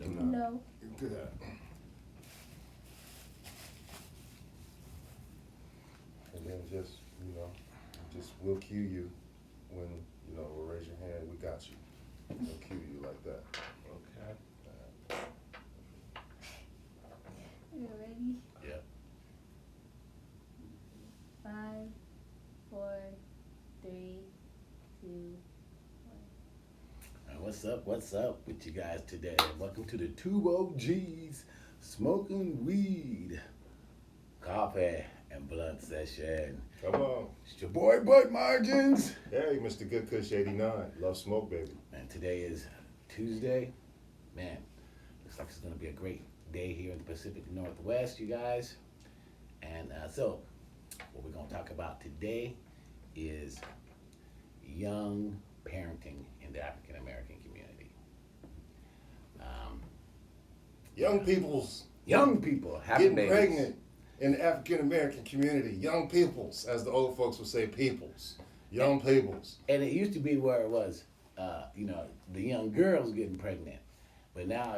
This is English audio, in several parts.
No. Good. And then just we'll cue you when, we'll raise your hand, we got you. We'll cue you like that. Okay. You ready? Yeah. 5, 4, 3, 2, 1. What's up with you guys today? Welcome to the 2OGs Smoking Weed Coffee and Blunt Session. Come on. It's your boy Bud Margins. Hey, Mr. Good Kush 89. Love smoke, baby. And today is Tuesday. Man, looks like it's going to be a great day here in the Pacific Northwest, you guys. And so, what we're going to talk about today is young parenting in the African American community. Young people having getting babies. pregnant in the African American community. Young peoples, as the old folks would say, peoples. Young peoples. And it used to be where it was, the young girls getting pregnant. But now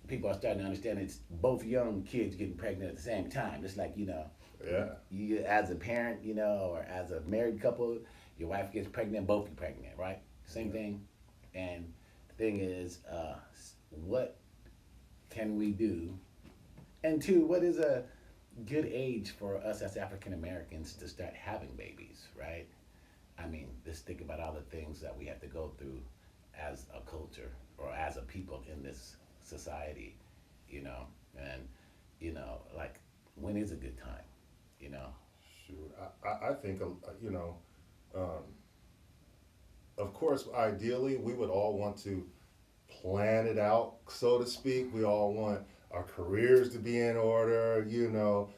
people are starting to understand it's both young kids getting pregnant at the same time. It's like, Yeah. you as a parent, or as a married couple, your wife gets pregnant, both get pregnant, right? Same thing. And the thing is, what can we do? And two, what is a good age for us as African Americans to start having babies, right? I mean, just think about all the things that we have to go through as a culture or as a people in this society, and, like, when is a good time, Sure. I think, of course, ideally, we would all want to plan it out, so to speak. We all want our careers to be in order,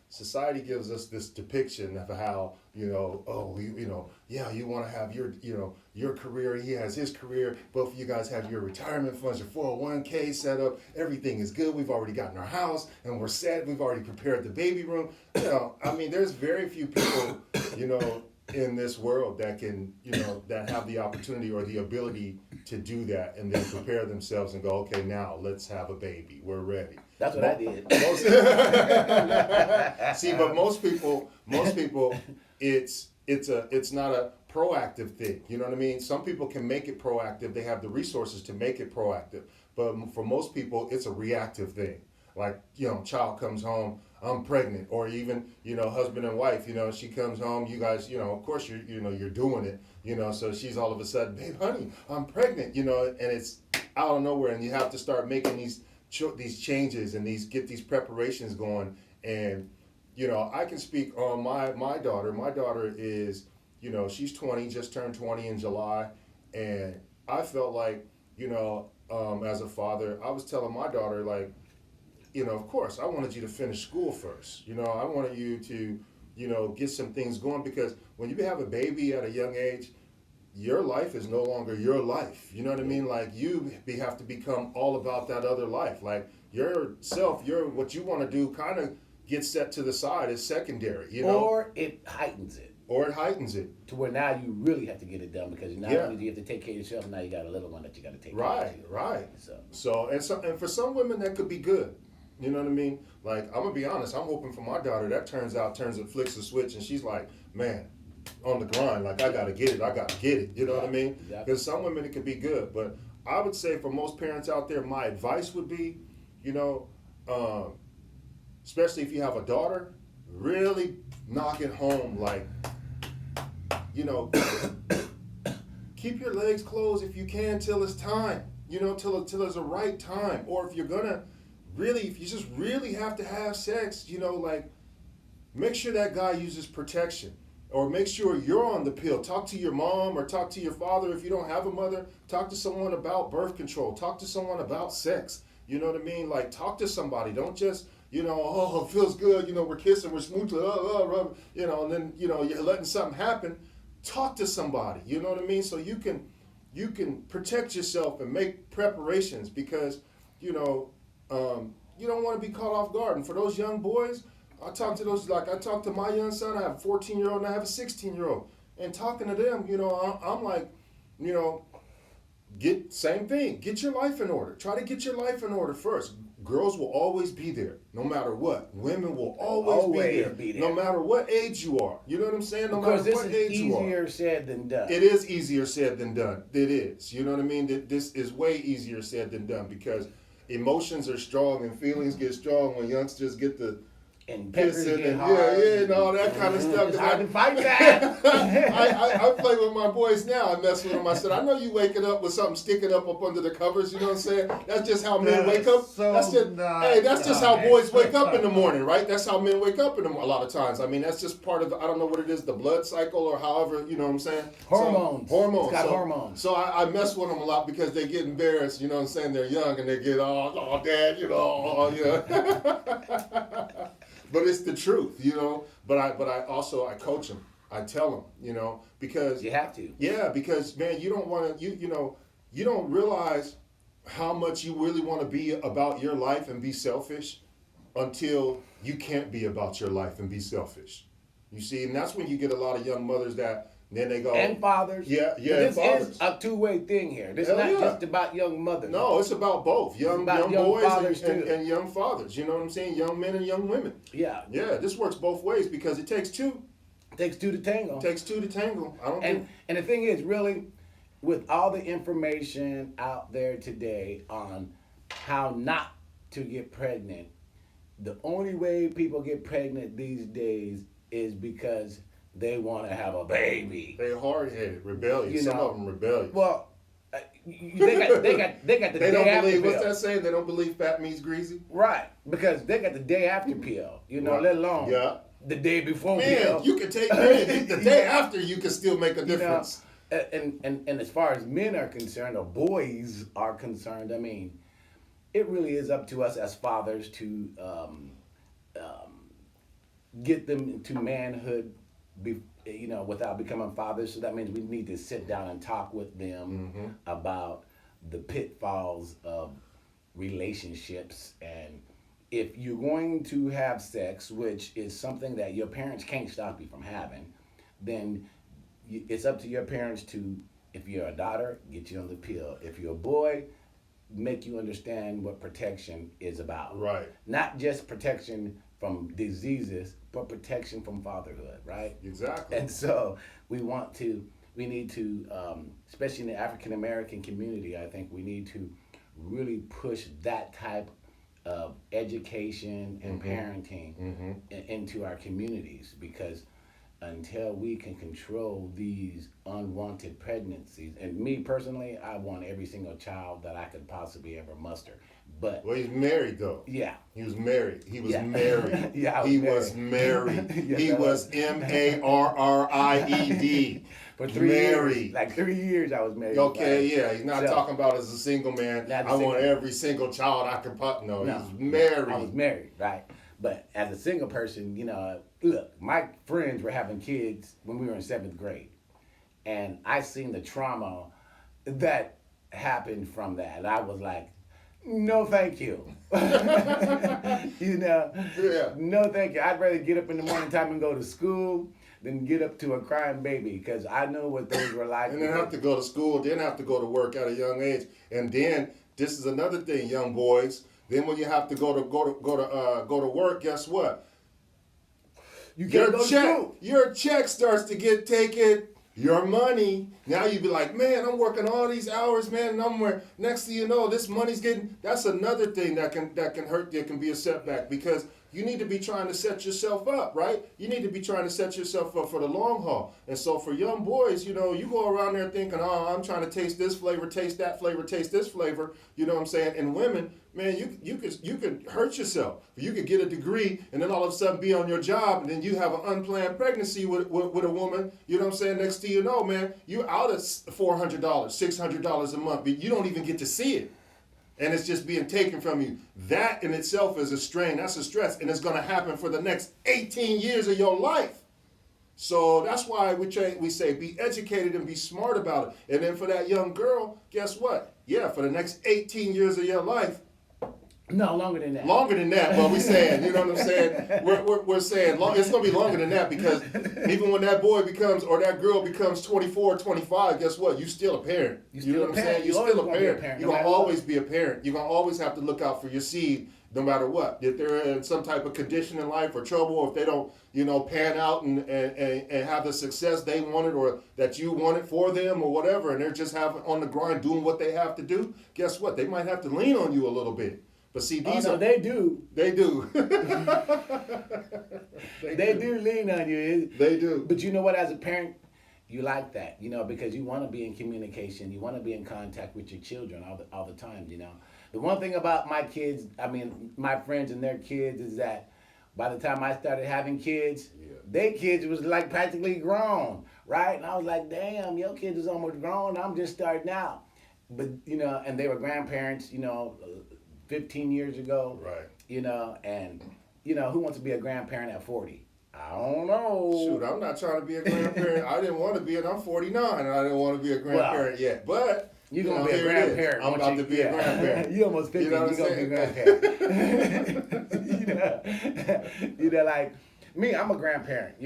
Society gives us this depiction of how, you want to have your career, he has his career, both of you guys have your retirement funds, your 401k set up, everything is good, we've already gotten our house, and we're set, we've already prepared the baby room. There's very few people, in this world that can, that have the opportunity or the ability to do that and then prepare themselves and go, okay, now let's have a baby. We're ready. That's what I did. See, but most people, it's not a proactive thing. You know what I mean? Some people can make it proactive. They have the resources to make it proactive. But for most people, it's a reactive thing. Like, child comes home, I'm pregnant, or even, husband and wife, she comes home, you guys, of course you're doing it, so she's all of a sudden, babe, honey, I'm pregnant, and it's out of nowhere, and you have to start making these changes and get these preparations going. And, I can speak on my daughter. My daughter is, she's 20, just turned 20 in July, and I felt like, as a father, I was telling my daughter, like, of course, I wanted you to finish school first. I wanted you to, get some things going, because when you have a baby at a young age, your life is no longer your life. You know what I mean? Like, you have to become all about that other life. Like, yourself, what you want to do kind of gets set to the side as secondary, Or it heightens it. To where now you really have to get it done, because not only do you have to take care of yourself, now you got a little one that you got to take care of. Right. And for some women that could be good. You know what I mean? Like, I'm going to be honest, I'm hoping for my daughter that flicks the switch, and she's like, man, on the grind, like, I got to get it. You know what I mean? Because some women, it could be good. But I would say for most parents out there, my advice would be, especially if you have a daughter, really knock it home. Like, keep your legs closed if you can till it's time, till it's a right time. Or if you're going to, if you just really have to have sex, like, make sure that guy uses protection, or make sure you're on the pill. Talk to your mom or talk to your father. If you don't have a mother, talk to someone about birth control. Talk to someone about sex. You know what I mean? Like, talk to somebody. Don't just, oh, it feels good. We're kissing, we're smooching, and then, you're letting something happen. Talk to somebody. You know what I mean? So you can protect yourself and make preparations, because, you don't want to be caught off guard. And for those young boys, I talk to my young son. I have a 14-year-old and I have a 16-year-old. And talking to them, I'm like, Same thing. Get your life in order. Try to get your life in order first. Girls will always be there, no matter what. Women will always be there, no matter what age you are. You know what I'm saying? No matter what age you are. Easier said than done. It is easier said than done. It is. You know what I mean? This is way easier said than done because emotions are strong and feelings get strong when youngsters get the and kissing and and all that kind of stuff. It's hard to fight that. I play with my boys now. I mess with them. I said, I know you waking up with something sticking up under the covers. You know what I'm saying? That's just how men wake up. That's just how boys wake up in the morning, right? That's how men wake up in the morning a lot of times. I mean, that's just part of, I don't know what it is, the blood cycle or however, you know what I'm saying? Hormones. Hormones. It's got hormones. So I mess with them a lot because they get embarrassed, you know what I'm saying? They're young and they get, oh, dad, you know. But it's the truth, you know. But I coach them. I tell them, you know, because you have to. Yeah, because man, you don't want to. You don't realize how much you really want to be about your life and be selfish until you can't be about your life and be selfish. You see, and that's when you get a lot of young mothers that then they go and fathers. Yeah. This is a two-way thing here. This is not just about young mothers. No, it's about both young boys and young fathers. You know what I'm saying? Young men and young women. Yeah. Yeah, this works both ways because it takes two. It takes two to tango. It takes two to tango. And the thing is, really, with all the information out there today on how not to get pregnant, the only way people get pregnant these days is because they want to have a baby. They're hard-headed, rebellious. Some of them rebellious. Well, they got the day after pill. What's that saying? They don't believe fat means greasy. Right, because they got the day after pill. You know, let alone the day before pill. You can take the day after. You can still make a difference. And as far as men are concerned, or boys are concerned, I mean, it really is up to us as fathers to get them into manhood. Without becoming fathers. So that means we need to sit down and talk with them about the pitfalls of relationships. And if you're going to have sex, which is something that your parents can't stop you from having, then it's up to your parents to, if you're a daughter, get you on the pill. If you're a boy, make you understand what protection is about. Right. Not just protection from diseases, but protection from fatherhood, right? Exactly. And so we need to, especially in the African American community, I think we need to really push that type of education and parenting into our communities, because until we can control these unwanted pregnancies, and me personally, I want every single child that I could possibly ever muster. But he's married though. Yeah. He was married. He was married. He was married. He was married. For 3 years. Like 3 years I was married. Okay, yeah. He's not talking about as a single man. I want every single child I can pop. No, he's married. I was married, right? But as a single person, look, my friends were having kids when we were in 7th grade. And I seen the trauma that happened from that. And I was like, no, thank you. No, thank you. I'd rather get up in the morning time and go to school than get up to a crying baby, because I know what those were like. And then have to go to school, then have to go to work at a young age. And then, this is another thing, young boys. Then when you have to go to work, guess what? Your check starts to get taken. Your money, now you be like, man, I'm working all these hours, man, and next thing you know, this money's that's another thing that can hurt, that can be a setback, because you need to be trying to set yourself up, right? You need to be trying to set yourself up for the long haul. And so for young boys, you go around there thinking, oh, I'm trying to taste this flavor, taste that flavor, taste this flavor, you know what I'm saying? And women, man, you could hurt yourself. You could get a degree and then all of a sudden be on your job, and then you have an unplanned pregnancy with a woman, you know what I'm saying? Next thing you know, man, you out of $400, $600 a month, but you don't even get to see it. And it's just being taken from you. That in itself is a strain. That's a stress. And it's going to happen for the next 18 years of your life. So that's why we say be educated and be smart about it. And then for that young girl, guess what? Yeah, for the next 18 years of your life, No, longer than that. Longer than that, but we saying, you know what I'm saying? We're saying it's going to be longer than that because even when that boy becomes or that girl becomes 24, 25, guess what? You still a parent. You know what I'm saying? You're still a parent. You're going to always be a parent. You're going to always have to look out for your seed no matter what. If they're in some type of condition in life or trouble, or if they don't, pan out and have the success they wanted or that you wanted for them or whatever, and they're just on the grind doing what they have to do, guess what? They might have to lean on you a little bit. But see, they do. They do. They do lean on you. They do. But you know what? As a parent, you like that, because you want to be in communication. You want to be in contact with your children all the time, The one thing about my kids, my friends and their kids, is that by the time I started having kids, their kids was like practically grown, right? And I was like, damn, your kids is almost grown. I'm just starting out. But, and they were grandparents, 15 years ago, right? And who wants to be a grandparent at 40? I don't know. Shoot, I'm not trying to be a grandparent. I didn't want to be it. I'm 49, and I didn't want to be a grandparent yet. But you're gonna be a grandparent. I'm about to be a grandparent. You almost 50. You're gonna be a grandparent. Like me, I'm a grandparent.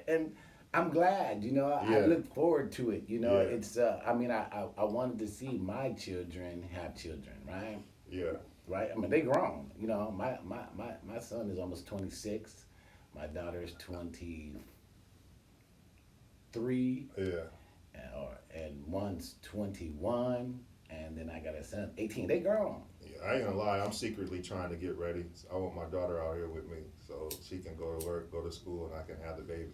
And I'm glad. I look forward to it. It's. I wanted to see my children have children, right? Yeah. Right. They grown. My son is almost 26. My daughter is 23. Yeah. And one's 21, and then I got a son 18. They grown. Yeah, I ain't gonna lie. I'm secretly trying to get ready. I want my daughter out here with me so she can go to work, go to school, and I can have the baby.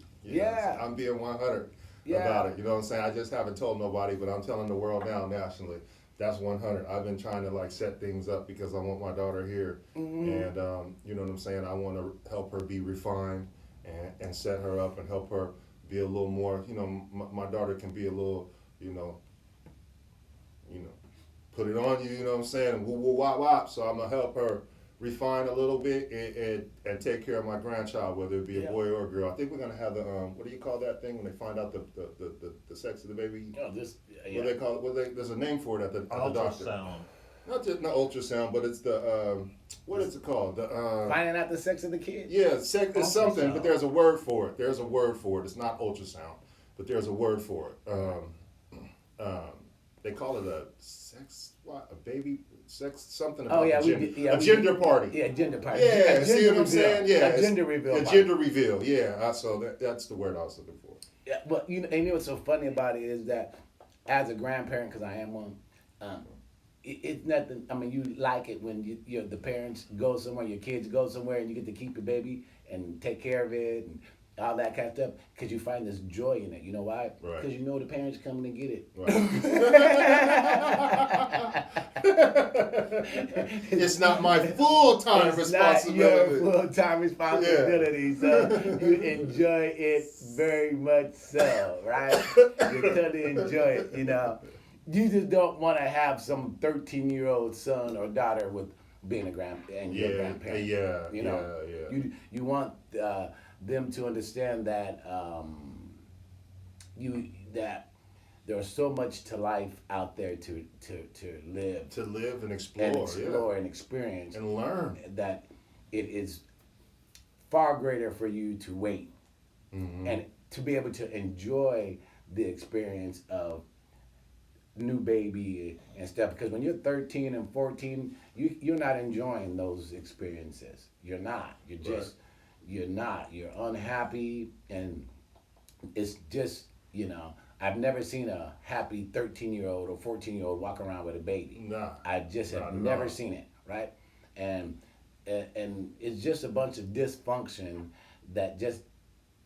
I'm being 100 about it. You know what I'm saying? I just haven't told nobody, but I'm telling the world now nationally. That's 100. I've been trying to set things up because I want my daughter here, and you know what I'm saying. I want to help her be refined and set her up and help her be a little more. My daughter can be a little, put it on you. You know what I'm saying? Woo woo wop wop. So I'm gonna help her refine a little bit and take care of my grandchild, whether it be a boy or a girl. I think we're gonna have the what do you call that thing when they find out the sex of the baby? Oh, What they call it? There's a name for it at the doctor. Ultrasound. Not ultrasound, but it's the what is it called? The finding out the sex of the kid. Yeah, sex is something, but there's a word for it. There's a word for it. It's not ultrasound, but there's a word for it. They call it a sex. What? A baby sex something about a gender party. Yeah, gender party. Yeah, see what I'm saying? Yeah, a gender reveal. A gender reveal. Yeah, so that's the word I was looking for. Yeah, but what's so funny about it is that as a grandparent, because I am one, it's nothing. You like it when the parents go somewhere, your kids go somewhere, and you get to keep your baby and take care of it and all that kind of stuff, because you find this joy in it. You know why? Right. Because the parents coming to get it. Right. It's not my full-time responsibility. Not your full-time responsibility, so you enjoy it very much so, right? You totally enjoy it, You just don't want to have some 13-year-old son or daughter with being a grandparent. Yeah. You want them to understand that that there's so much to life out there to live. To live and explore. And experience. And learn. That it is far greater for you to wait and to be able to enjoy the experience of new baby and stuff. Because when you're 13 and 14, you're not enjoying those experiences. You're not. You're just... Right. You're not. You're unhappy, and it's just, I've never seen a happy 13-year-old or 14-year-old walk around with a baby. Nah. I just have never seen it, right? And it's just a bunch of dysfunction that just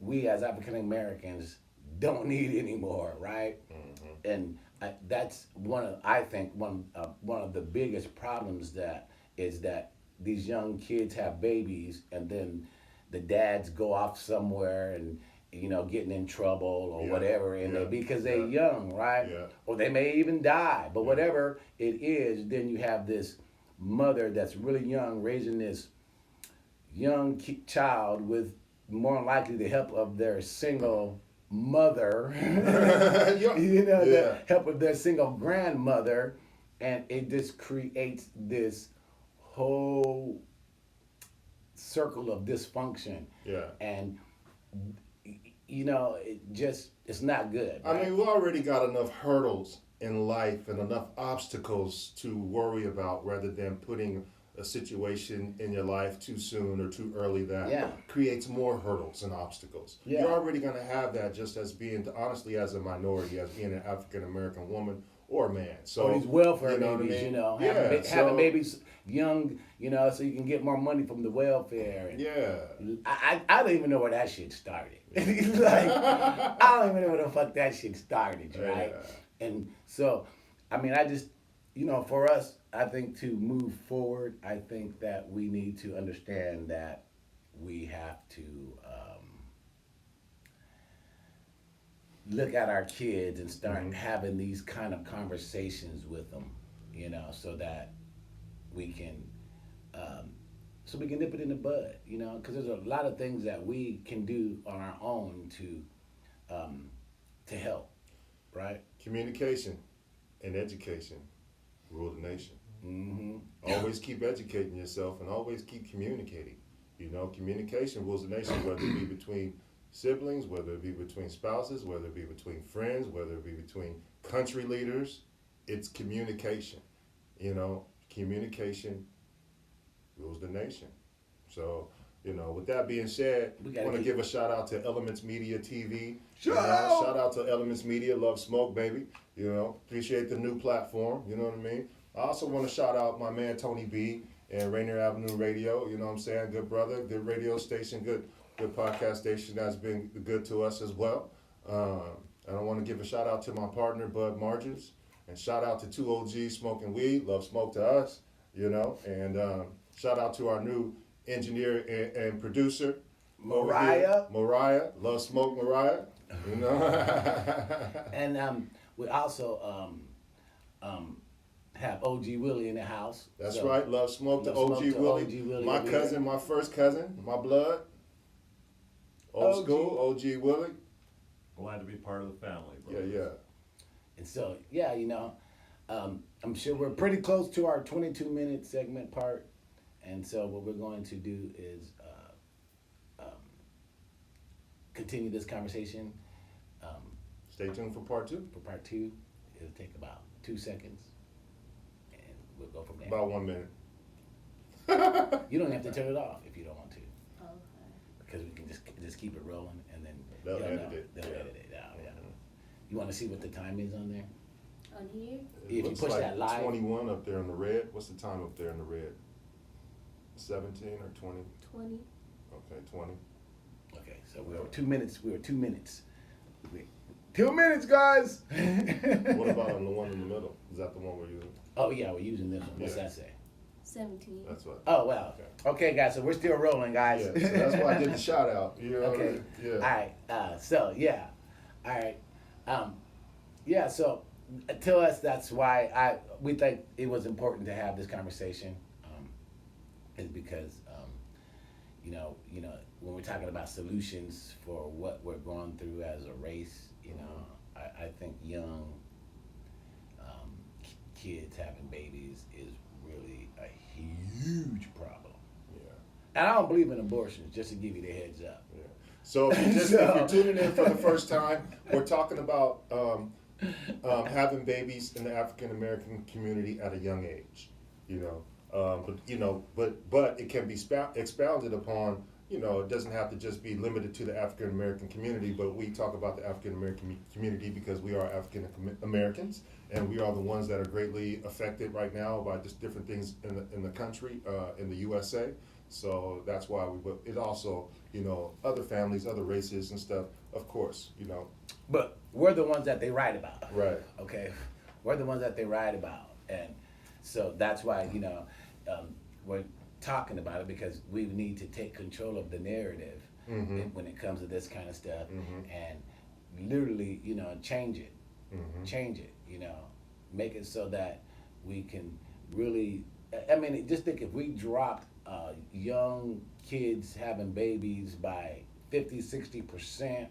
we as African Americans don't need anymore, right? Mm-hmm. And that's one of the biggest problems that these young kids have babies, and then the dads go off somewhere and getting in trouble or whatever, and because they're young, right? Yeah. Or they may even die. But whatever it is, then you have this mother that's really young raising this young child with more than likely the help of their single mother, the help of their single grandmother, and it just creates this whole circle of dysfunction. Yeah. And it's not good. I Right? mean, we've already got enough hurdles in life and enough obstacles to worry about rather than putting a situation in your life too soon or too early that creates more hurdles and obstacles. Yeah. You're already going to have that just as being, honestly, as a minority, as being an African American woman or man. So Or these welfare you know babies, what I mean? having babies young, so you can get more money from the welfare. And I don't even know where that shit started. Like, I don't even know where the fuck that shit started, right? Yeah. And so, I mean, I just, for us, I think to move forward, I think that we need to understand that we have to look at our kids and start having these kind of conversations with them, so that we can nip it in the bud, because there's a lot of things that we can do on our own to help, right? Communication and education rule the nation. Mm-hmm. Always keep educating yourself and always keep communicating. Communication rules the nation, whether it be between siblings, whether it be between spouses, whether it be between friends, whether it be between country leaders. It's communication. Communication rules the nation. So, with that being said, I want to give a shout out to Elements Media TV. Shout out to Elements Media. Love Smoke, baby. Appreciate the new platform. You know what I mean? I also want to shout out my man Tony B and Rainier Avenue Radio. You know what I'm saying? Good brother, good radio station, good podcast station that's been good to us as well. And I want to give a shout out to my partner Bud Margins, and shout out to 2OGs Smoking Weed. Love Smoke to us. And shout out to our new engineer and producer, Mariah. Love Smoke, Mariah. And we also have OG Willie in the house. That's right. Love Smoke to OG Willie. My cousin, my first cousin, my blood. Old school, OG Willie. Glad to be part of the family, bro. Yeah. And so, I'm sure we're pretty close to our 22-minute segment part. And so what we're going to do is continue this conversation. Stay tuned for part 2. For part 2, it'll take about 2 seconds. And we'll go from there. About 1 minute. You don't have to turn it off if you don't want to. Okay. Because we can just keep it rolling, and then They'll edit it. They'll edit it out. Yeah. You want to see what the time is on there? On here? If you push like that live. 21 up there in the red. What's the time up there in the red? 17 or 20? 20. Okay, 20. Okay, so we were 2 minutes. 2 minutes, guys. What about on the one in the middle? Is that the one we're using? Oh yeah, we're using this one. What's Yeah. that say? 17. That's what. Oh well. Okay, guys. So we're still rolling, guys. Yeah, so that's why I did the shout out. Okay. Yeah. All right. All right. Yeah. So to us, that's why we think it was important to have this conversation. Is because when we're talking about solutions for what we're going through as a race, I think young kids having babies is really a huge problem. Yeah. And I don't believe in abortions, just to give you the heads up. Yeah. So if you're tuning in for the first time, we're talking about having babies in the African American community at a young age. But it can be expounded upon. It doesn't have to just be limited to the African American community, but we talk about the African American community because we are African Americans, and we are the ones that are greatly affected right now by just different things in the country, in the USA. So that's why it also, other families, other races and stuff, of course, But we're the ones that they write about. Right. Okay? We're the ones that they write about. And so that's why, we're talking about it, because we need to take control of the narrative when it comes to this kind of stuff and literally, change it. Change it, make it so that we can really, just think if we dropped young kids having babies by 50-60%,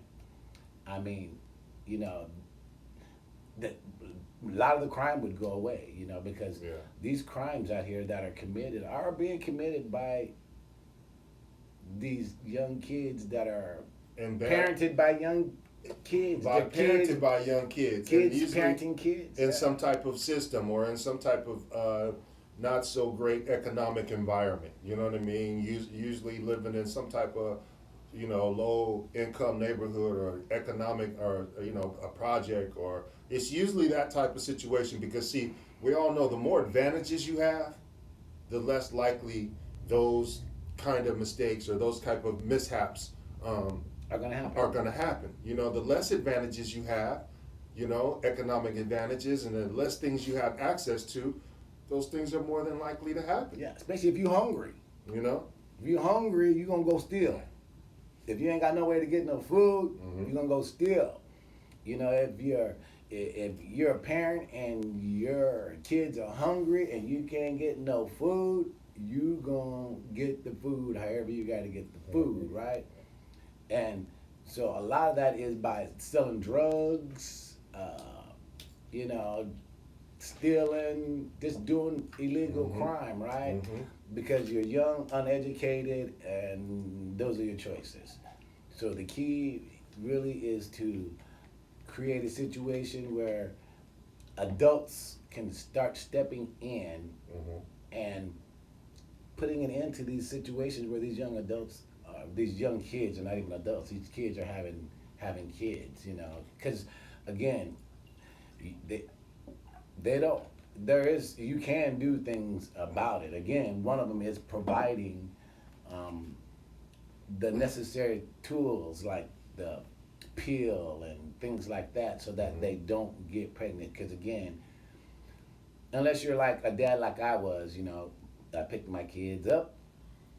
a lot of the crime would go away, you know, because Yeah. these crimes out here that are committed are being committed by these young kids that are And that, parented by young kids. by They're parented by young kids. kids and usually parenting kids. in yeah. some type of system or in some type of not so great economic environment. You know what I mean? Usually living in some type of, you know, low income neighborhood or economic or, you know, a project, or it's usually that type of situation because see, we all know the more advantages you have, the less likely those kind of mistakes or those type of mishaps Are gonna happen. are going to happen. You know, the less advantages you have, you know, economic advantages, and the less things you have access to, those things are more than likely to happen. Yeah, especially if you're hungry. You know? If you're hungry, you're gonna go steal. If you ain't got no way to get no food, you're gonna go steal. You know, if you're a parent and your kids are hungry and you can't get no food, you gonna get the food however you gotta get the food, right? And so a lot of that is by selling drugs, you know, stealing, just doing illegal crime, right? Because you're young, uneducated, and those are your choices. So the key really is to create a situation where adults can start stepping in and putting an end to these situations where these young adults, these young kids are not even adults, these kids are having kids, you know, because again, they don't, you can do things about it. Again, one of them is providing the necessary tools like the pill and things like that so that they don't get pregnant. Because again, unless you're like a dad like I was, you know, I picked my kids up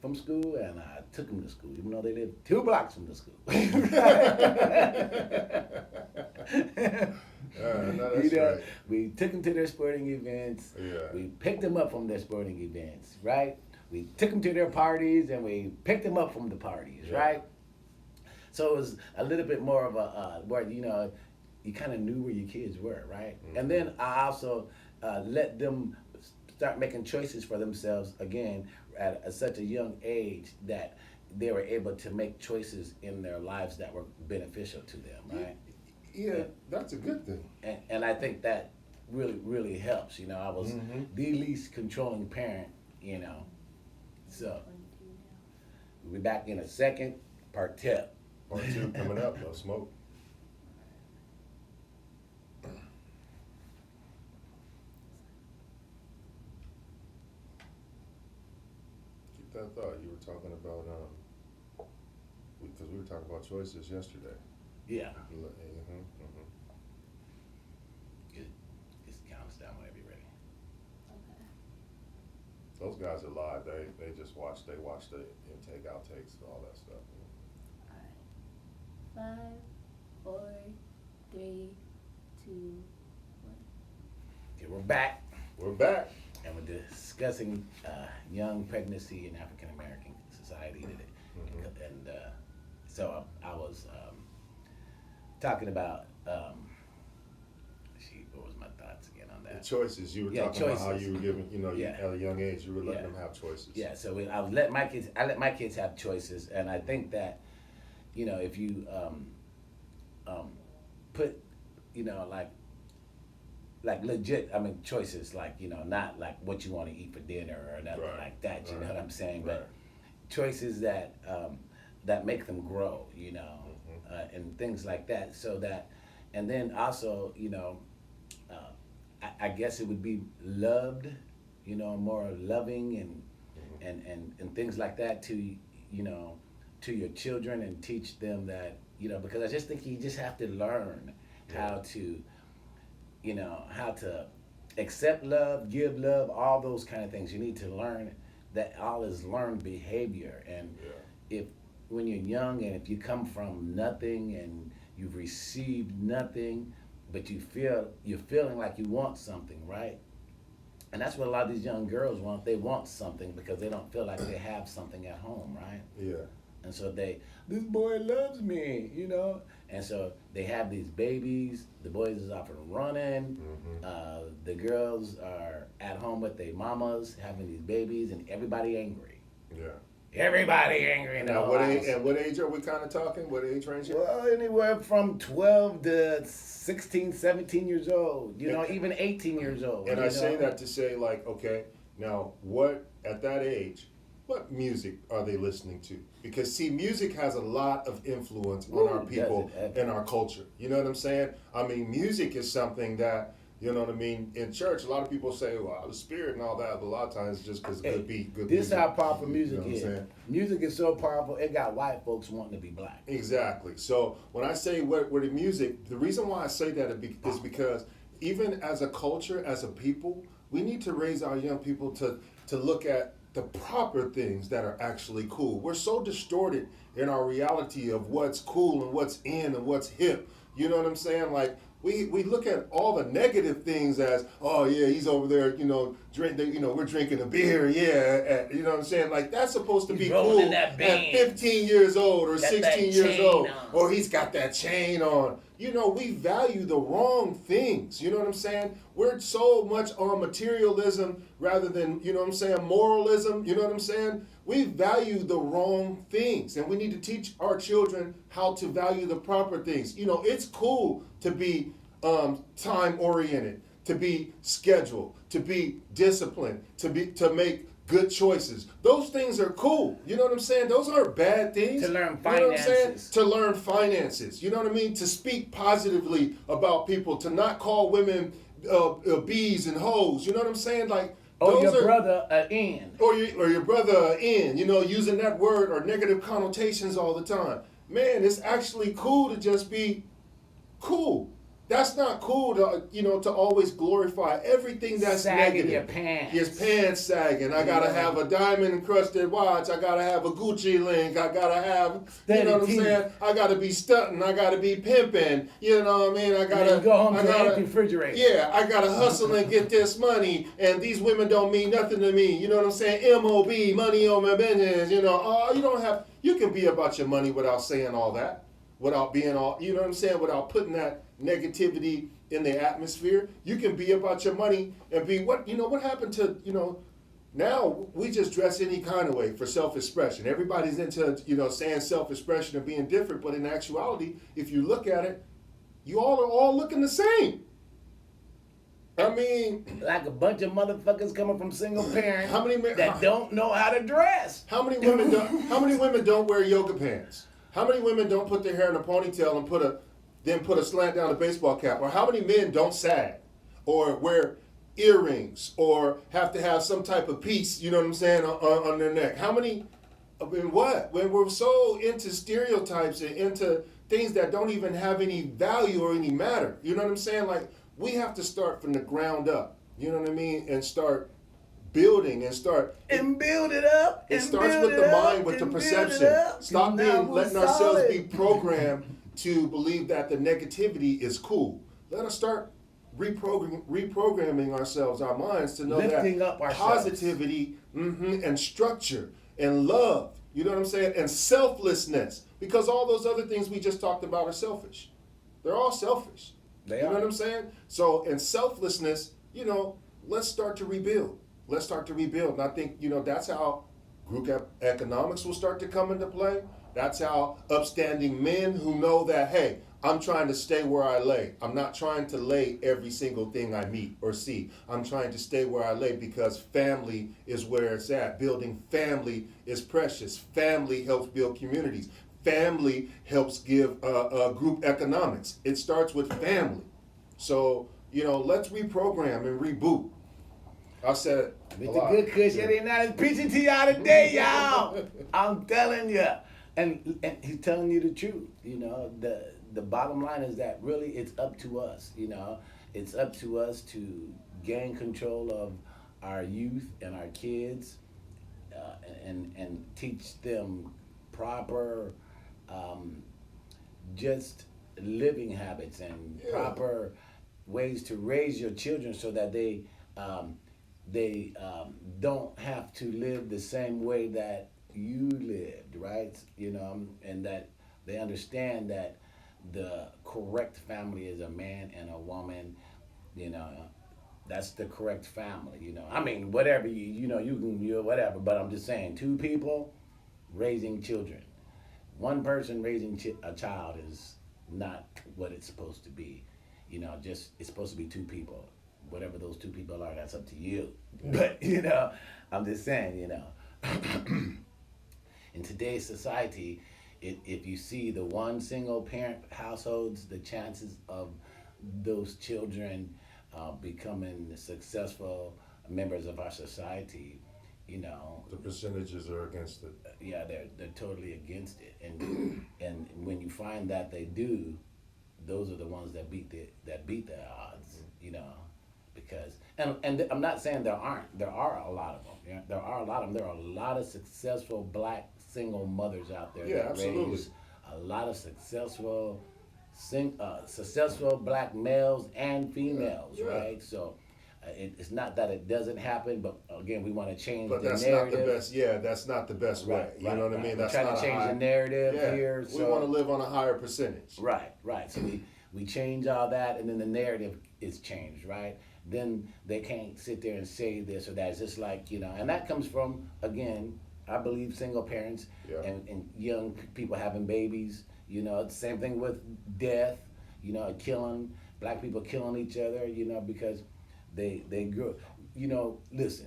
from school and I took them to school, even though they lived 2 blocks from the school. No, that's you know, right. we took them to their sporting events. Yeah. We picked them up from their sporting events, right? We took them to their parties and we picked them up from the parties, Yeah. right? So it was a little bit more of a where, you know, you kind of knew where your kids were, right? And then I also let them start making choices for themselves again at such a young age that they were able to make choices in their lives that were beneficial to them, right? Yeah, that's a good thing. And I think that really helps. You know, I was the least controlling parent, you know. So we'll be back in a second. Part 2. Part 2 coming up, no smoke. Keep that thought. You were talking about, because we were talking about choices yesterday. Yeah. Just count us down whenever you're ready. Okay. Those guys are live. They just watch. They watch the intake, outtakes, and all that stuff. Alright. 5, 4, 3, 2, 1. Okay, we're back. We're back. And we're discussing young pregnancy in African American society today. And so I was talking about, what was my thoughts again on that? The choices. You were talking about how you were giving, you know, Yeah. at a young age, you were letting Yeah. them have choices. Yeah, so I let my kids have choices, and I think that, you know, if you put, you know, like legit, I mean, choices, like, you know, not like what you want to eat for dinner or nothing like that, you know what I'm saying? But choices that that make them grow, you know, and things like that, so that, and then also, you know, I guess it would be loved, you know, more loving and things like that to, you know, to your children, and teach them that, you know, because I just think you just have to learn how to, you know, how to accept love, give love, all those kind of things. You need to learn that all is learned behavior. And if when you're young and if you come from nothing and you've received nothing, but you're feeling like you want something, right? And that's what a lot of these young girls want. They want something because they don't feel like they have something at home, right? Yeah. And so this boy loves me, you know. And so they have these babies. The boys is off and running. The girls are at home with their mamas having these babies, and everybody angry. Yeah. Everybody angry in the Now, whole house. what age are we kind of talking? What age range? Well, anywhere from 12 to 16, 17 years old. You know, even 18 years old. And you I know? say that to say, like, okay, now at that age, what music are they listening to? Because see, music has a lot of influence on our people and our culture. You know what I'm saying? I mean, music is something that, you know what I mean? In church, a lot of people say, well, the spirit and all that, but a lot of times just because good beat, good music. This is how powerful music You know what I'm is. saying? Music is so powerful, it got white folks wanting to be black. Exactly. So when I say what the music, the reason why I say that is because even as a culture, as a people, we need to raise our young people to look at the proper things that are actually cool. We're so distorted in our reality of what's cool and what's in and what's hip. You know what I'm saying? Like we look at all the negative things as, oh yeah, he's over there, you know, we're drinking a beer, yeah, you know what I'm saying? Like that's supposed to be cool at 15 years old or 16 years old, or he's got that chain on. You know, we value the wrong things. You know what I'm saying? We're so much on materialism rather than, you know what I'm saying, moralism. You know what I'm saying? We value the wrong things, and we need to teach our children how to value the proper things. You know, it's cool to be time-oriented, to be scheduled, to be disciplined, to make good choices. Those things are cool. You know what I'm saying? Those aren't bad things. To learn finances. You know what I'm saying? finances. To learn finances. You know what I mean? To speak positively about people. To not call women bees and hoes. You know what I'm saying? Like, Or those your are, brother in. or your brother in. You know, using that word or negative connotations all the time. Man, it's actually cool to just be cool. That's not cool to, you know, to always glorify everything that's Sagging negative. your pants. Your pants sagging. I gotta have a diamond encrusted watch. I gotta have a Gucci link. I gotta have, you know what I'm saying? I gotta be stunting. I gotta be pimping. You know what I mean? I gotta. And then you go home to an empty refrigerator. Yeah, I gotta hustle and get this money. And these women don't mean nothing to me. You know what I'm saying? MOB, money on my business. You know, you can be about your money without saying all that. Without being all, you know what I'm saying? Without putting that negativity in the atmosphere. You can be about your money and be what happened to, now we just dress any kind of way for self-expression. Everybody's into, saying self-expression and being different, but in actuality, if you look at it, you all are all looking the same. I mean, like a bunch of motherfuckers coming from single parents how many that don't know how to dress. How many women don't wear yoga pants? How many women don't put their hair in a ponytail and put a slant down a baseball cap? Or how many men don't sag or wear earrings or have to have some type of piece, you know what I'm saying, on their neck? How many, when we're so into stereotypes and into things that don't even have any value or any matter, you know what I'm saying? Like, we have to start from the ground up, you know what I mean, and start building and build it up. It starts with the mind, with the perception. Stop letting ourselves be programmed to believe that the negativity is cool. Let us start reprogramming ourselves, our minds, to know Lifting up that ourselves. positivity and structure and love, you know what I'm saying, and selflessness. Because all those other things we just talked about are selfish. They're all selfish. You know what I'm saying? So in selflessness, let's start to rebuild. Let's start to rebuild. And I think, that's how group economics will start to come into play. That's how upstanding men who know that, hey, I'm trying to stay where I lay. I'm not trying to lay every single thing I meet or see. I'm trying to stay where I lay because family is where it's at. Building family is precious. Family helps build communities. Family helps give group economics. It starts with family. So, let's reprogram and reboot. I said Mr. Good Kush, that is preaching to y'all today, y'all. I'm telling you. And he's telling you the truth. The bottom line is that really it's up to us. It's up to us to gain control of our youth and our kids and teach them proper just living habits and proper ways to raise your children so that they don't have to live the same way that you lived, right? You know, and that they understand that the correct family is a man and a woman, you know, that's the correct family, you know. I mean, whatever you know, you whatever, but I'm just saying, two people raising children. One person raising a child is not what it's supposed to be. You know, just it's supposed to be two people. Whatever those two people are, that's up to you. But you know, I'm just saying, you know, in today's society, if you see the one single parent households, the chances of those children becoming successful members of our society, you know, The percentages are against it. yeah, they're totally against it, and when you find that they do, those are the ones that beat the odds, you know, because and I'm not saying there aren't, there are a lot of them. Yeah, there are a lot of them. There are a lot of successful black single mothers out there Yeah, that absolutely. raise a lot of successful black males and females, Yeah. right? So. It's not that it doesn't happen, but again, we want to change But the that's narrative. not the best. Yeah, that's not the best way. Right, You know what I mean? We're That's trying not to a change high, the narrative yeah, here. we want to live on a higher percentage. Right. So we change all that, and then the narrative is changed, right? Then they can't sit there and say this or that. It's just like, you know, and that comes from, again, I believe single parents Yeah. and young people having babies. You know, it's the same thing with death. You know, killing black people killing each other. You know, because they grew. You know, listen.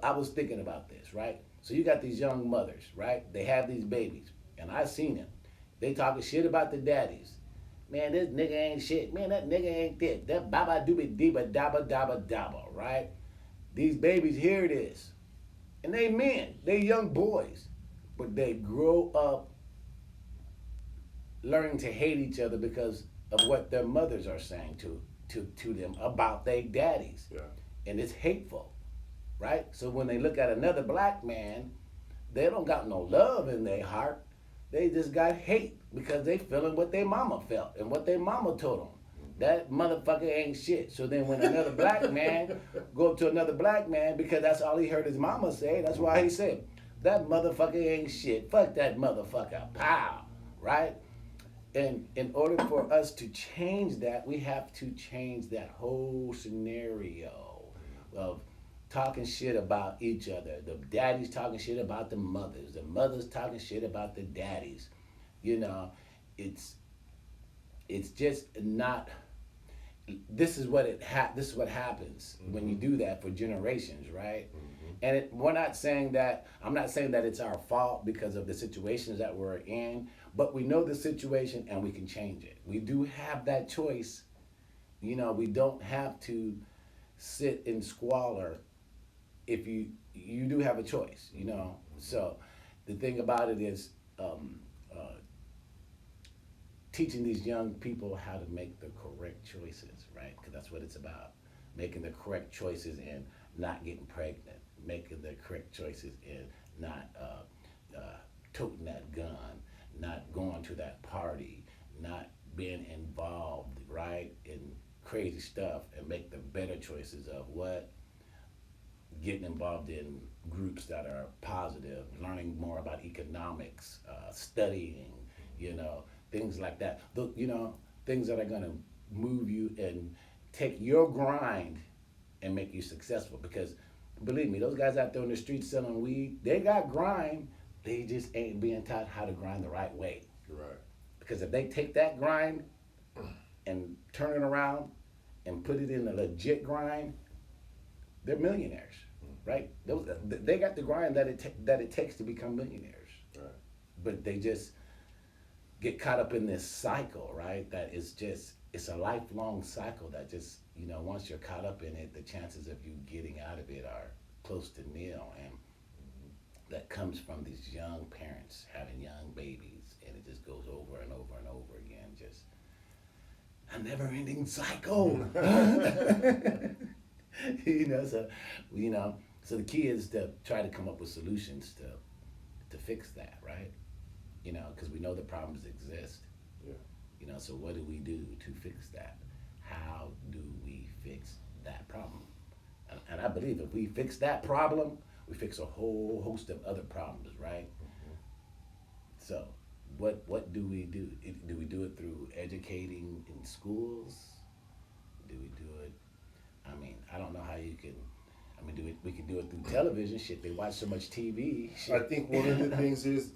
I was thinking about this, right? So you got these young mothers, right? They have these babies, and I seen them. They talking shit about the daddies. Man, this nigga ain't shit. Man, that nigga ain't this. That baba doobie deeba dabba dabba dabba, right? These babies hear this, and they men, they young boys, but they grow up learning to hate each other because of what their mothers are saying to them about their daddies, Yeah. and it's hateful, right? So when they look at another black man, they don't got no love in their heart. They just got hate because they feeling what their mama felt and what their mama told them. That motherfucker ain't shit. So then when another black man go up to another black man, because that's all he heard his mama say, that's why he said, that motherfucker ain't shit. Fuck that motherfucker. Pow. Right? And in order for us to change that, we have to change that whole scenario of talking shit about each other. The daddies talking shit about the mothers talking shit about the daddies. You know, it's just not. This is what this is what happens when you do that for generations, right? And we're not saying that. I'm not saying that it's our fault because of the situations that we're in, but we know the situation and we can change it. We do have that choice. You know, we don't have to sit in squalor. If you do have a choice, you know. So the thing about it is teaching these young people how to make the correct choices, right? Because that's what it's about. Making the correct choices and not getting pregnant. Making the correct choices and not toting that gun, not going to that party, not being involved, right, in crazy stuff, and make the better choices of what? Getting involved in groups that are positive, learning more about economics, studying, you know, things like that. You know, things that are going to move you and take your grind and make you successful. Because believe me, those guys out there on the street selling weed, they got grind. They just ain't being taught how to grind the right way. Right. Because if they take that grind and turn it around and put it in a legit grind, they're millionaires, right? They got the grind that it takes to become millionaires. Right. But they just get caught up in this cycle, right? That is just, it's a lifelong cycle that just, you know, once you're caught up in it, the chances of you getting out of it are close to nil. And that comes from these young parents having young babies, and it just goes over and over and over again. Just a never-ending cycle. So the key is to try to come up with solutions to fix that, right? You know, because we know the problems exist. Yeah. You know, so what do we do to fix that? How do we fix that problem? And I believe if we fix that problem, we fix a whole host of other problems, right? So, what do we do? Do we do it through educating in schools? Do we do it? I mean, I don't know how you can. I mean, we could do it through television. Shit, they watch so much TV. Shit. I think one of the things is,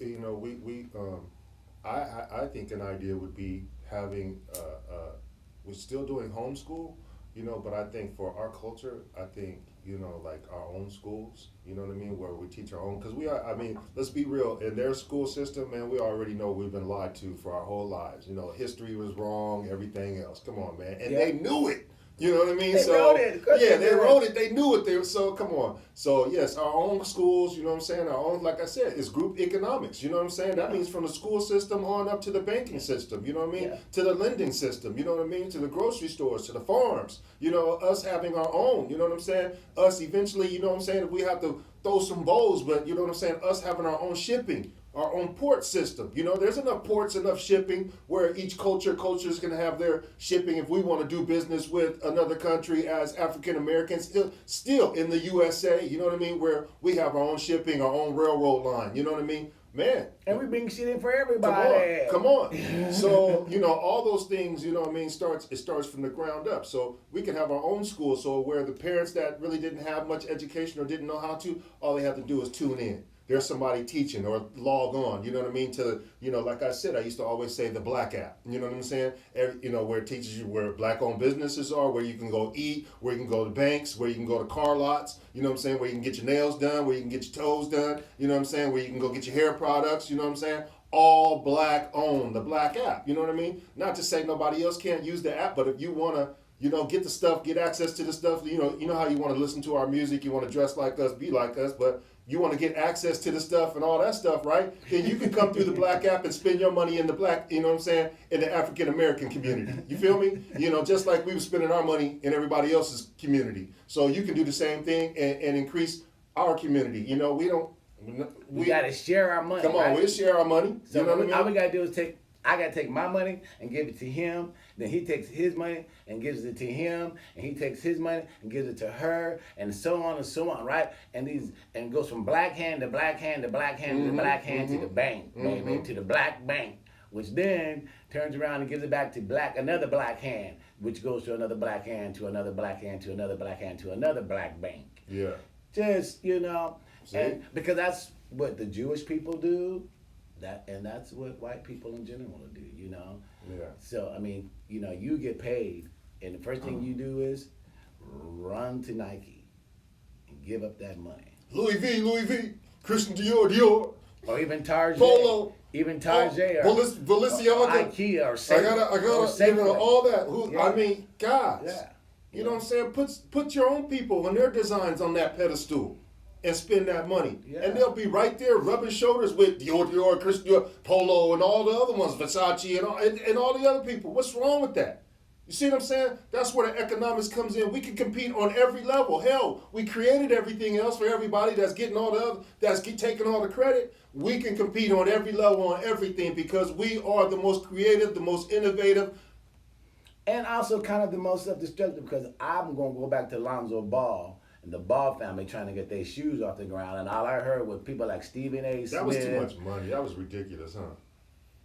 I think an idea would be having, we're still doing homeschool, but I think for our culture, I think, like our own schools, you know what I mean, where we teach our own, because let's be real, in their school system, man, we already know we've been lied to for our whole lives. History was wrong, everything else. Come on, man. And they knew it. You know what I mean? They wrote it. Yeah, they wrote it. They knew it. So come on. So yes, our own schools. You know what I'm saying? Our own, like I said, it's group economics. You know what I'm saying? That means from the school system on up to the banking system. You know what I mean? Yeah. To the lending system. You know what I mean? To the grocery stores, to the farms. Us having our own. You know what I'm saying? Us eventually. You know what I'm saying? If we have to throw some bowls, but you know what I'm saying? Us having our own shipping. Our own port system. There's enough ports, enough shipping where each cultures can have their shipping. If we want to do business with another country as African Americans, still in the USA, you know what I mean, where we have our own shipping, our own railroad line, you know what I mean? Man. And we bring shit in for everybody. Come on. So, all those things, you know what I mean, it starts from the ground up. So we can have our own school, so where the parents that really didn't have much education or didn't know how to, all they have to do is tune in. There's somebody teaching or log on, you know what I mean, to, like I said, I used to always say the Black app, you know what I'm saying? Where it teaches you where Black-owned businesses are, where you can go eat, where you can go to banks, where you can go to car lots, you know what I'm saying, where you can get your nails done, where you can get your toes done, you know what I'm saying, where you can go get your hair products, you know what I'm saying? All Black-owned, the Black app, you know what I mean? Not to say nobody else can't use the app, but if you want to, get the stuff, get access to the stuff, you know how you want to listen to our music, you want to dress like us, be like us, but you want to get access to the stuff and all that stuff, right? Then you can come through the Black app and spend your money in the Black, you know what I'm saying, in the African American community. You feel me? Just like we were spending our money in everybody else's community. So you can do the same thing and increase our community. We got to share our money. Come on, right? We'll share our money. So you know what I mean? all we got to do is I got to take my money and give it to him. Then he takes his money and gives it to him. And he takes his money and gives it to her. And so on, right? And goes from black hand to black hand to black hand to the black hand to the bank, baby, to the black bank. Which then turns around and gives it back to another black hand. Which goes to another black hand, to another black hand, to another black hand, to another black bank. Yeah. Just, and because that's what the Jewish people do. That's what white people in general do, Yeah. So, you get paid, and the first thing you do is run to Nike and give up that money. Louis V, Christian Dior, Or even Target. Polo. Even Target. Balenciaga. Or IKEA or Safeway. I gotta, all that. Guys. Yeah. You know what I'm saying? Put your own people and their designs on that pedestal. And spend that money. Yeah. And they'll be right there rubbing shoulders with Dior, Christian Dior, Polo, and all the other ones, Versace, and all the other people. What's wrong with that? You see what I'm saying? That's where the economics comes in. We can compete on every level. Hell, we created everything else for everybody that's getting taking all the credit. We can compete on every level on everything because we are the most creative, the most innovative. And also kind of the most self-destructive because I'm going to go back to Lonzo Ball. And the Ball family trying to get their shoes off the ground. And all I heard was people like Stephen A. Smith. That was too much money. That was ridiculous, huh?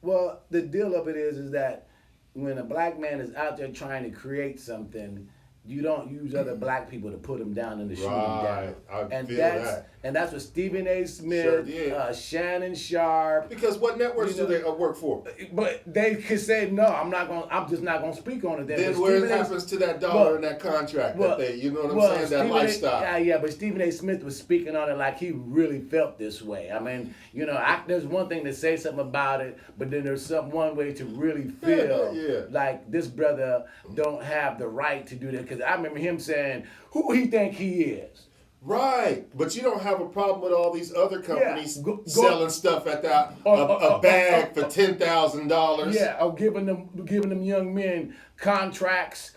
Well, the deal of it is that when a black man is out there trying to create something, you don't use other black people to put them down in the shoot Right. down. I feel that. And that's what Stephen A. Smith, Sure did. Shannon Sharp. Because what networks do they work for? But they could say no. I'm just not gonna speak on it. Then where happens to that dollar in that contract that they, you know what I'm saying, that lifestyle. Yeah, but Stephen A. Smith was speaking on it like he really felt this way. I mean, there's one thing to say something about it, but then there's one way to really feel like this brother don't have the right to do that. Because I remember him saying, "Who he think he is?" Right, but you don't have a problem with all these other companies selling stuff at that a bag for $10,000. Yeah, or giving them young men contracts,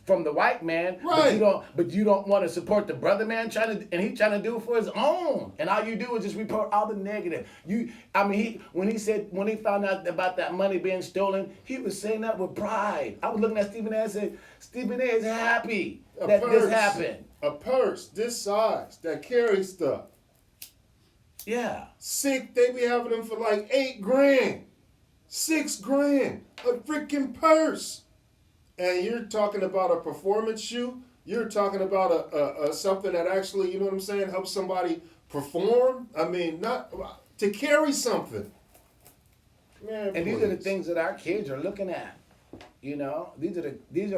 from the white man. Right. But you don't want to support the brother man he's trying to do it for his own. And all you do is just report all the negative. When he found out about that money being stolen, he was saying that with pride. I was looking at Stephen A. and said, Stephen A. is happy. that this happened. A purse this size that carries stuff. Yeah. Sick, they be having them for like $8,000, $6,000, a freaking purse. And you're talking about a performance shoe. You're talking about a something that actually, you know what I'm saying, helps somebody perform. I mean, not to carry something. Man, And these are the things that our kids are looking at. You know, these are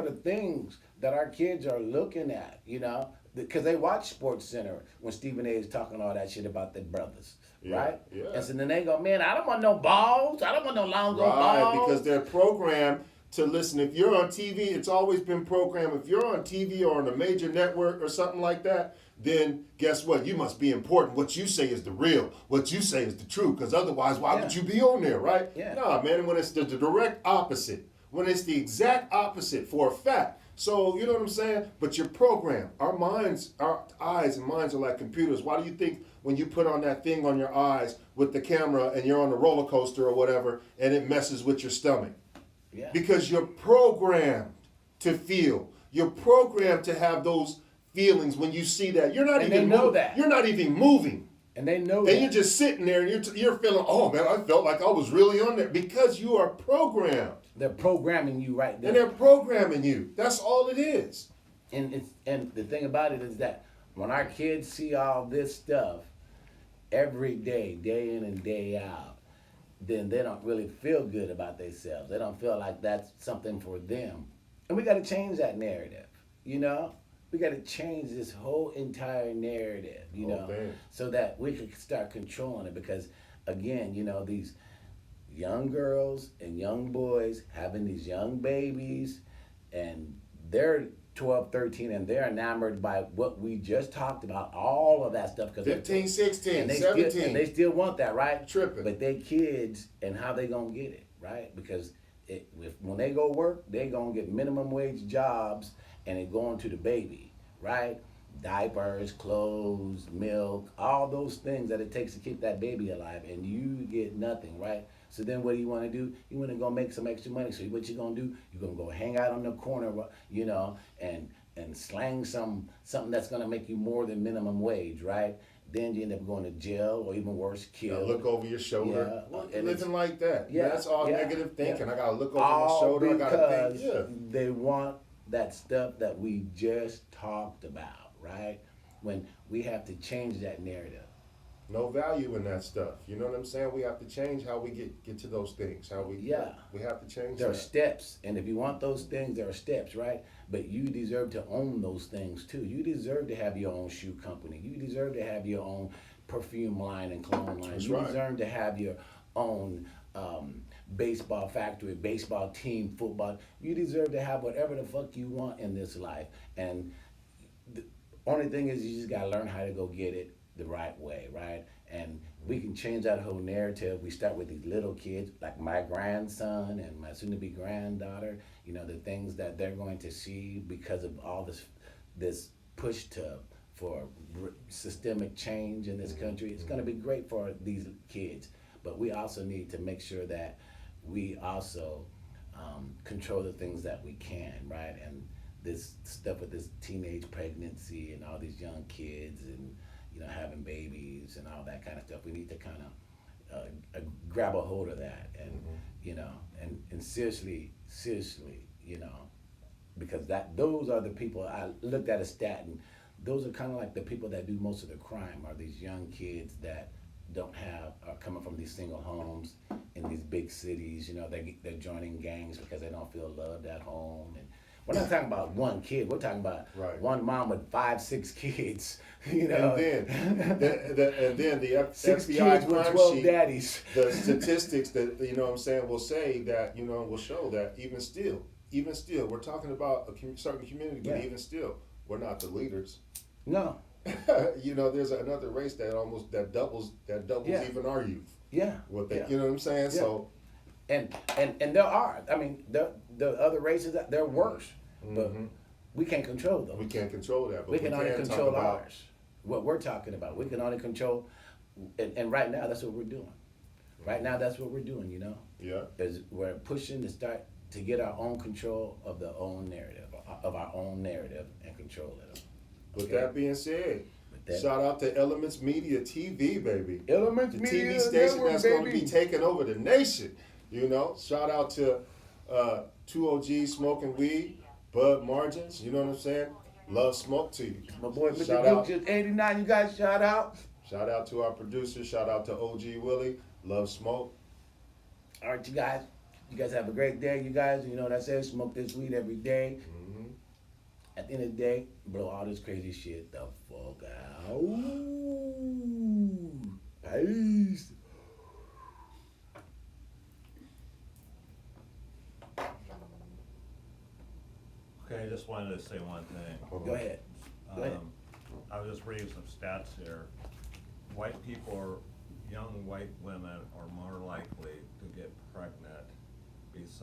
the things that our kids are looking at. You know, because they watch Sports Center when Stephen A. is talking all that shit about their brothers, right? Yeah. And so then they go, man, I don't want no balls. I don't want no Lonzo balls. Right, because they're programmed to listen. If you're on TV, it's always been programmed. If you're on TV or on a major network or something like that, then guess what? You must be important. What you say is the real. What you say is the truth. Because otherwise, why would you be on there, right? Yeah. Nah, man, when it's the direct opposite. When it's the exact opposite for a fact. So, you know what I'm saying? But you're programmed. Our eyes and minds are like computers. Why do you think when you put on that thing on your eyes with the camera and you're on the roller coaster or whatever and it messes with your stomach? Yeah. Because you're programmed to feel. You're programmed to have those feelings when you see that. You're not And even they know moving. that. You're not even moving. And they know And that. you're just sitting there and you're feeling, oh man, I felt like I was really on there because you are programmed. They're programming you right there. And they're programming you. That's all it is. And the thing about it is that when our kids see all this stuff every day, day in and day out, then they don't really feel good about themselves. They don't feel like that's something for them. And we got to change that narrative, you know? We got to change this whole entire narrative, you know, man. so that we can start controlling it. Because, again, you know, these young girls and young boys having these young babies, and they're 12, 13, and they're enamored by what we just talked about, all of that stuff. 15, 16, and they 17. Still, and they still want that, right? Tripping. But they kids, and how they going to get it, right? Because when they go work, they going to get minimum wage jobs, and it going to the baby, right? Diapers, clothes, milk, all those things that it takes to keep that baby alive, and you get nothing, right? So then what do you want to do? You want to go make some extra money. So what you going to do? You're going to go hang out on the corner, you know, and slang something that's going to make you more than minimum wage, right? Then you end up going to jail or even worse, killed. Look over your shoulder. Yeah. Living like that. Yeah. That's all Yeah. negative thinking. Yeah. I got to look over All my shoulder. I got to because think. they want that stuff that we just talked about, right? When we have to change that narrative. No value in that stuff. You know what I'm saying? We have to change how we get to those things. We have to change There are that. steps, and if you want those things, there are steps, right? But you deserve to own those things too. You deserve to have your own shoe company. You deserve to have your own perfume line and cologne line. That's You right. deserve to have your own baseball factory, baseball team, football. You deserve to have whatever the fuck you want in this life. And the only thing is you just gotta learn how to go get it the right way, right? And we can change that whole narrative. We start with these little kids, like my grandson and my soon-to-be granddaughter. You know, the things that they're going to see because of all this push for systemic change in this country. It's going to be great for these kids, but we also need to make sure that we also control the things that we can, right? And this stuff with this teenage pregnancy and all these young kids and, you know, having babies and all that kind of stuff. We need to kind of grab a hold of that and, you know, and seriously, you know, because those are the people. I looked at a stat, and those are kind of like the people that do most of the crime are these young kids that are coming from these single homes in these big cities. You know, they're joining gangs because they don't feel loved at home. And we're not talking about one kid. We're talking about one mom with 5, 6 kids. You know, and then the 6 FBI kids with crime 12 sheet, daddies. the statistics that, you know what I'm saying, will say that, you know, will show that even still, we're talking about a certain community, but even still, we're not the leaders. No. You know, there's another race that doubles even our youth. Yeah. What they, you know what I'm saying? Yeah. So, and there are. I mean, the other races, they're worse, but we can't control them. we can't control that, but We can only talk control about ours. What we're talking about, we can only control. And right now, that's what we're doing. Right now, that's what we're doing. You know. Yeah. Is we're pushing to start to get our own control of the own narrative, of our own narrative and control it. With Okay? that being said, With that- shout out to Elements Media TV, baby. Elements The Media TV station Network, that's going to baby. be taking over the nation. You know, shout out to 2OGs Smoking Weed, Bud Margins. You know what I'm saying? Love Smoke to you. My boy Mr. Shout out. Dukes is 89. You guys shout out. Shout out to our producer. Shout out to OG Willie. Love Smoke. All right, you guys. You guys have a great day, you guys. You know what I say? Smoke this weed every day. Mm-hmm. At the end of the day, blow all this crazy shit the fuck out. Peace. Okay, I just wanted to say one thing. Go ahead. Go ahead. I was just reading some stats here. White people or young white women are more likely to get pregnant besides